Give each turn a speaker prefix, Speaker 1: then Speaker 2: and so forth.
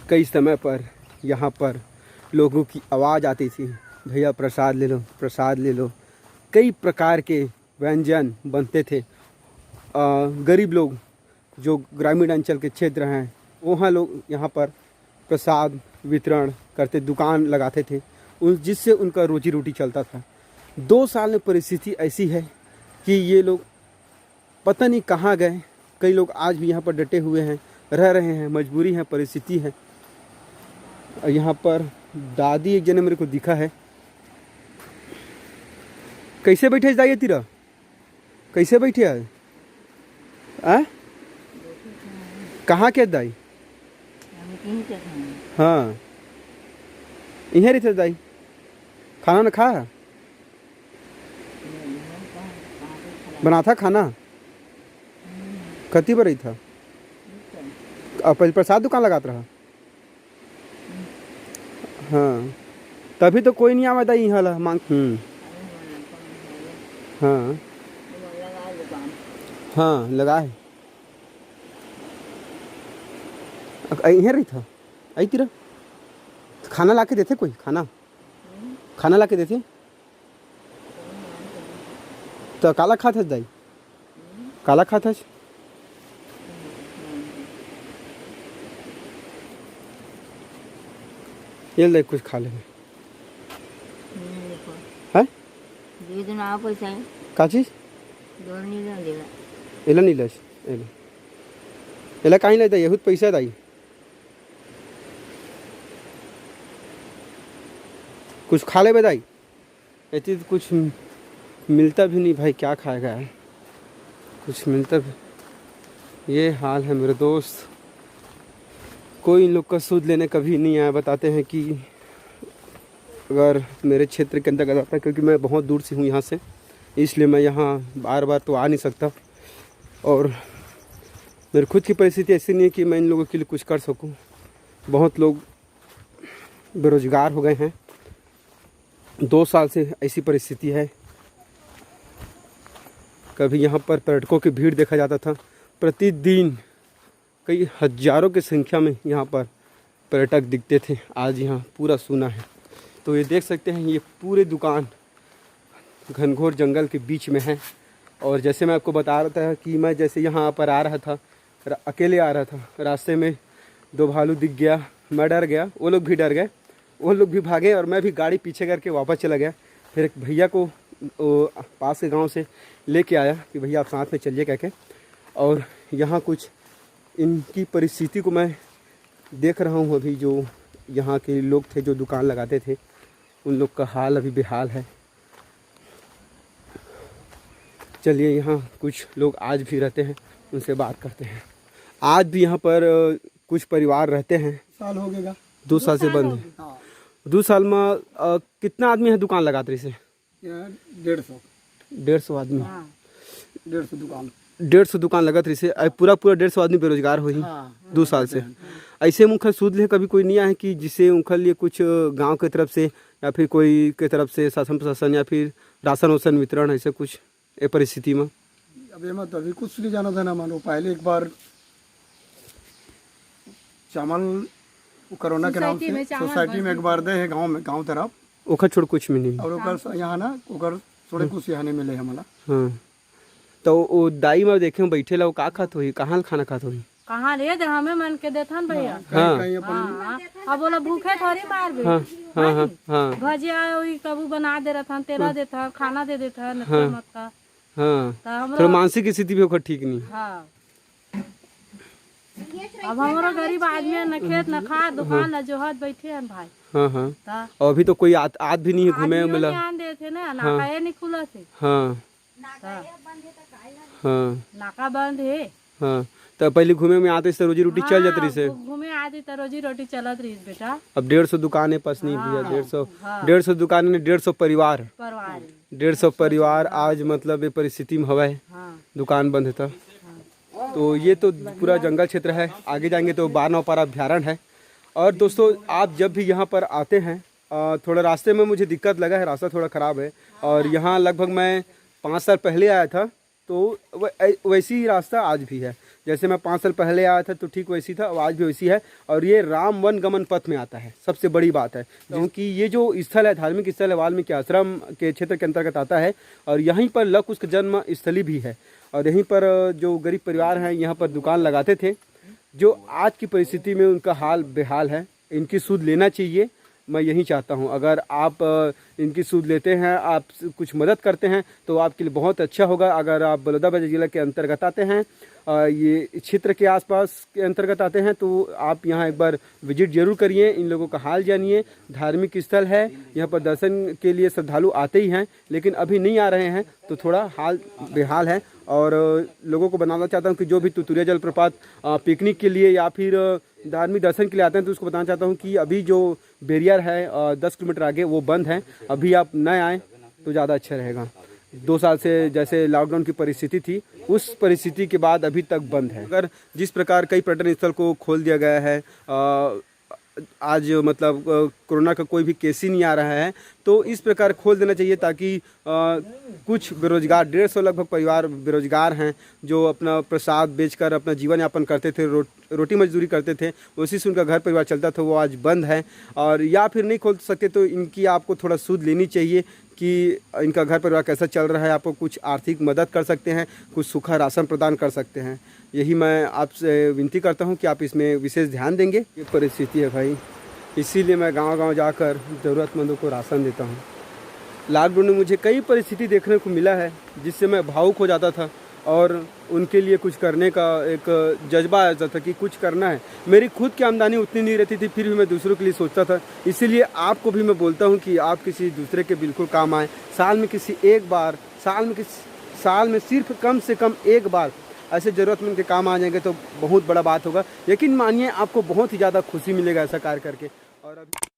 Speaker 1: कई समय पर यहाँ पर लोगों की आवाज़ आती थी, भैया प्रसाद ले लो, प्रसाद ले लो। कई प्रकार के व्यंजन बनते थे। गरीब लोग जो ग्रामीण अंचल के क्षेत्र हैं वहाँ लोग यहाँ पर प्रसाद वितरण करते, दुकान लगाते थे, जिससे उनका रोजी रोटी चलता था। 2 साल में परिस्थिति ऐसी है कि ये लोग पता नहीं कहाँ गए। कई लोग आज भी यहाँ पर डटे हुए हैं, रह रहे हैं, मजबूरी है, परिस्थिति है। यहाँ पर दादी एक जने मेरे को दिखा है। कैसे बैठे दाई तेरा, कैसे बैठे है? कहाँ के दाई? हाँ इहे रही थे दाई। खाना न खा बना था खाना कति पर रही था। अब प्रसाद दुकान लगाता रहा। हाँ तभी तो कोई नहीं आवा दाई यहाँ मांग। हाँ हाँ लगा है। यहीं रही था आई तेरा। खाना ला के देते कोई? खाना ला के देते तो काला खाता दाई, काला खाता। ये ले कुछ खा ले है का चीज एला नहीं लस एला कहीं लेता यहूद पैसा दाई। कुछ खा ले बेदाई, ऐसे तो कुछ मिलता भी नहीं भाई, क्या खाएगा है? कुछ मिलता भी। ये हाल है मेरे दोस्त। कोई इन लोग का सूद लेने कभी नहीं आया। बताते हैं कि अगर मेरे क्षेत्र के अंतर्गत आता है, क्योंकि मैं बहुत दूर से हूँ यहाँ से, इसलिए मैं यहाँ बार बार तो आ नहीं सकता। और मेरी खुद की परिस्थिति ऐसी नहीं है कि मैं इन लोगों के लिए कुछ कर सकूँ। बहुत लोग बेरोजगार हो गए हैं। 2 साल से ऐसी परिस्थिति है। कभी यहाँ पर पर्यटकों की भीड़ देखा जाता था। प्रतिदिन कई हजारों की संख्या में यहाँ पर पर्यटक दिखते थे। आज यहाँ पूरा सूना है। तो ये देख सकते हैं, ये पूरे दुकान घनघोर जंगल के बीच में है। और जैसे मैं आपको बता रहा था कि मैं जैसे यहाँ पर आ रहा था, अकेले आ रहा था, रास्ते में 2 भालू दिख गया। मैं डर गया, वो लोग भी डर गए, वो लोग भी भागे और मैं भी गाड़ी पीछे करके वापस चला गया। फिर एक भैया को पास के गांव से लेके आया कि भैया आप साथ में चलिए कह के। और यहाँ कुछ इनकी परिस्थिति को मैं देख रहा हूँ। अभी जो यहाँ के लोग थे जो दुकान लगाते थे, उन लोग का हाल अभी बेहाल है। चलिए यहाँ कुछ लोग आज भी रहते हैं, उनसे बात करते हैं। आज भी यहाँ पर कुछ परिवार रहते हैं।
Speaker 2: साल हो गएगा,
Speaker 1: 2 साल से बंद है। 2 साल में कितना आदमी है दुकान लगाते से? 150 आदमी।
Speaker 2: 150 दुकान,
Speaker 1: 150 दुकान लगत रही से। पूरा 150 आदमी बेरोजगार हो ही 2 साल से। ऐसे मुखल सूद ले कभी कोई नहीं आया है कि जिससे उनके लिए कुछ गांव की तरफ से या फिर कोई की तरफ से शासन प्रशासन या फिर राशन वासन वितरण ऐसे कुछ ए परिस्थिति में?
Speaker 2: अब ये तो अभी कुछ नहीं जाना था ना। मानो पहले एक बार चावल कोरोना के नाम से सोसाइटी में एक बार दे है गांव में, गांव तरफ
Speaker 1: ओखर छोड़ कुछ भी नहीं।
Speaker 2: और ओकर यहाँ ना ओकर थोड़े कुछ यहाँ नहीं मिले हमारा।
Speaker 1: हाँ तो वो दाई में देखे बैठे ला, वो का खात होई, कहाँ खाना खात होई?
Speaker 3: कहाँ रे दे हमें मन के देथन भैया।
Speaker 1: हाँ
Speaker 3: अब बोला भूखे थोड़ी मार भी।
Speaker 1: हाँ हाँ हाँ हाँ
Speaker 3: भजिया वही कबू बना दे रहा था, तेरा देता खाना दे देता मत का।
Speaker 1: हाँ थोड़ा मानसिक स्थिति भी ओकर ठीक नहीं।
Speaker 3: हाँ अब हमारा गरीब आदमी है, न खेत न खा, दुकान न जोहत बैठे हैं भाई।
Speaker 1: हाँ हाँ और अभी तो कोई आद भी नहीं है घूमे मिला।
Speaker 3: ध्यान देते ना, नाका ये नहीं खुला थे।
Speaker 1: हाँ हाँ
Speaker 3: नाका बंद है।
Speaker 1: हाँ तो पहले घूमे में आते से रोजी रोटी चल जाती से।
Speaker 3: घूमे आती तो रोजी रोटी चलत रही बेटा।
Speaker 1: अब 150 दुकानें पास नहीं भैया। 150 दुकानें, 150 परिवार 150 परिवार आज मतलब ये परिस्थिति में हवा है। दुकान बंद था। तो ये तो पूरा जंगल क्षेत्र है। आगे जाएंगे तो बारनौपारा अभ्यारण्य है। और दोस्तों आप जब भी यहाँ पर आते हैं, थोड़ा रास्ते में मुझे दिक्कत लगा है, रास्ता थोड़ा ख़राब है। और यहाँ लगभग मैं 5 साल पहले आया था, तो वैसी ही रास्ता आज भी है। जैसे मैं 5 साल पहले आया था तो ठीक वैसी था, आज भी वैसी है। और ये राम वन गमन पथ में आता है, सबसे बड़ी बात है, क्योंकि ये जो स्थल है, धार्मिक स्थल है, वाल्मीकि आश्रम के क्षेत्र के अंतर्गत आता है। और यहीं पर लव कुश का जन्म स्थली भी है। और यहीं पर जो गरीब परिवार हैं यहाँ पर दुकान लगाते थे, जो आज की परिस्थिति में उनका हाल बेहाल है। इनकी सूद लेना चाहिए, मैं यही चाहता हूं। अगर आप इनकी सूद लेते हैं, आप कुछ मदद करते हैं तो आपके लिए बहुत अच्छा होगा। अगर आप बलौदाबाजार जिला के अंतर्गत आते हैं, ये क्षेत्र के आसपास के अंतर्गत आते हैं, तो आप यहाँ एक बार विजिट जरूर करिए, इन लोगों का हाल जानिए। धार्मिक स्थल है, यहाँ पर दर्शन के लिए श्रद्धालु आते ही हैं, लेकिन अभी नहीं आ रहे हैं तो थोड़ा हाल बेहाल है। और लोगों को बताना चाहता हूँ कि जो भी तुतुरिया जलप्रपात पिकनिक के लिए या फिर धार्मिक दर्शन के लिए आते हैं, तो उसको बताना चाहता हूँ कि अभी जो बैरियर है 10 किलोमीटर आगे वो बंद है। अभी आप न आएँ तो ज़्यादा अच्छा रहेगा। 2 साल से जैसे लॉकडाउन की परिस्थिति थी, उस परिस्थिति के बाद अभी तक बंद है। अगर जिस प्रकार कई पर्यटन स्थल को खोल दिया गया है, आज मतलब कोरोना का कोई भी केस ही नहीं आ रहा है, तो इस प्रकार खोल देना चाहिए ताकि कुछ बेरोजगार 150 लगभग परिवार बेरोजगार हैं, जो अपना प्रसाद बेचकर अपना जीवन यापन करते थे, रोटी मजदूरी करते थे, उसी से उनका घर परिवार चलता था, वो आज बंद है। और या फिर नहीं खोल सकते तो इनकी आपको थोड़ा सूद लेनी चाहिए कि इनका घर परिवार कैसा चल रहा है। आपको कुछ आर्थिक मदद कर सकते हैं, कुछ सूखा राशन प्रदान कर सकते हैं। यही मैं आपसे विनती करता हूं कि आप इसमें विशेष ध्यान देंगे। ये परिस्थिति है भाई, इसीलिए मैं गांव-गांव जाकर ज़रूरतमंदों को राशन देता हूं। लॉकडाउन में मुझे कई परिस्थिति देखने को मिला है जिससे मैं भावुक हो जाता था और उनके लिए कुछ करने का एक जज्बा आ जाता था कि कुछ करना है। मेरी खुद की आमदनी उतनी नहीं रहती थी, फिर भी मैं दूसरों के लिए सोचता था। इसीलिए आपको भी मैं बोलता हूं कि आप किसी दूसरे के बिल्कुल काम आए। साल में सिर्फ कम से कम एक बार ऐसे ज़रूरतमंद के काम आ जाएंगे तो बहुत बड़ा बात होगा। यकीन मानिए आपको बहुत ही ज़्यादा खुशी मिलेगा ऐसा कार्य करके। और अभी